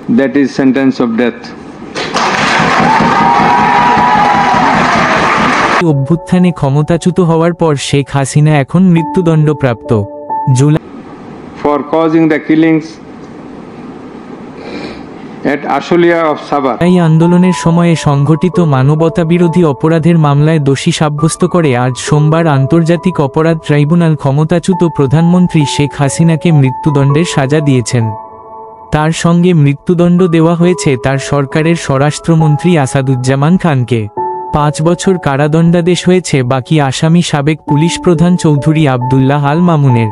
that is sentence of death. অভ্যুত্থানে ক্ষমতাচ্যুত হওয়ার পর শেখ হাসিনা এখন মৃত্যুদণ্ডপ্রাপ্ত। July For causing the killings at Ashulia of Sabha. এই আন্দোলনের সময়ে সংঘটিত মানবতাবিরোধী অপরাধের মামলায় দোষী সাব্যস্ত করে আজ সোমবার আন্তর্জাতিক অপরাধ ট্রাইব্যুনাল ক্ষমতাচ্যুত প্রধানমন্ত্রী শেখ হাসিনাকে মৃত্যুদণ্ডের সাজা দিয়েছেন। তার সঙ্গে মৃত্যুদণ্ড দেওয়া হয়েছে তার সরকারের স্বরাষ্ট্রমন্ত্রী আসাদুজ্জামান খানকে। 5 বছর কারাদণ্ডাদেশ হয়েছে বাকি আসামি সাবেক পুলিশ প্রধান চৌধুরী আবদুল্লাহ আল মামুনের।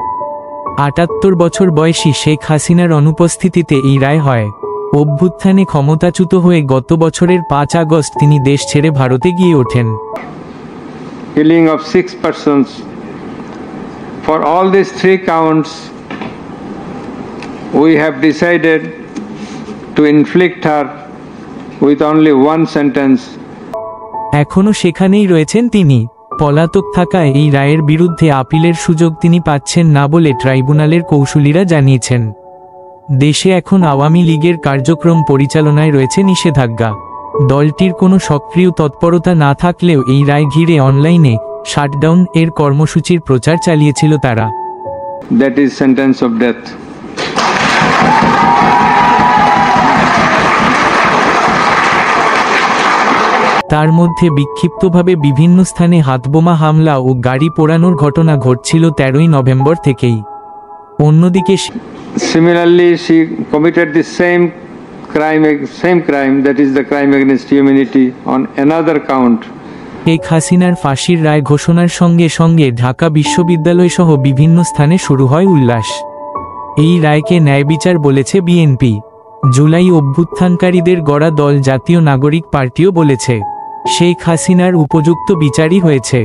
78 বছর বয়সী শেখ হাসিনার অনুপস্থিতিতে এই রায় হয়। অভ্যুত্থানে ক্ষমতাচ্যুত হয়ে গত বছরের 5 আগস্ট তিনি দেশ ছেড়ে ভারতে গিয়ে ওঠেন। Killing of 6 persons. For all these 3 counts, we have decided to inflict her with only 1 sentence. এখনও সেখানেই রয়েছেন তিনি। পলাতক থাকায় এই রায়ের বিরুদ্ধে আপিলের সুযোগ তিনি পাচ্ছেন না বলে ট্রাইব্যুনালের কৌঁসুলিরা জানিয়েছেন। দেশে এখন আওয়ামী লীগের কার্যক্রম পরিচালনায় রয়েছে নিষেধাজ্ঞা। দলটির কোনো সক্রিয় তৎপরতা না থাকলেও এই রায় ঘিরে অনলাইনে শাটডাউন এর কর্মসূচির প্রচার চালিয়েছিল তারা। That is sentence of death. তার মধ্যে বিক্ষিপ্তভাবে বিভিন্ন স্থানে হাতবোমা হামলা ও গাড়ি পোড়ানোর ঘটনা ঘটছিল 13 নভেম্বর থেকেই। অন্যদিকে Similarly, she committed the same crime, that is the crime against humanity, on another count. Sheikh হাসিনার ফাঁসির রায় ঘোষণার সঙ্গে সঙ্গে ঢাকা বিশ্ববিদ্যালয় সহ বিভিন্ন স্থানে শুরু হয় উল্লাস। এই রায়কে ন্যায়বিচার বলেছে বিএনপি। জুলাই অভ্যুত্থানকারীদের গড়া দল জাতীয় নাগরিক পার্টিও বলেছে শেখ হাসিনার উপযুক্ত বিচারই হয়েছে।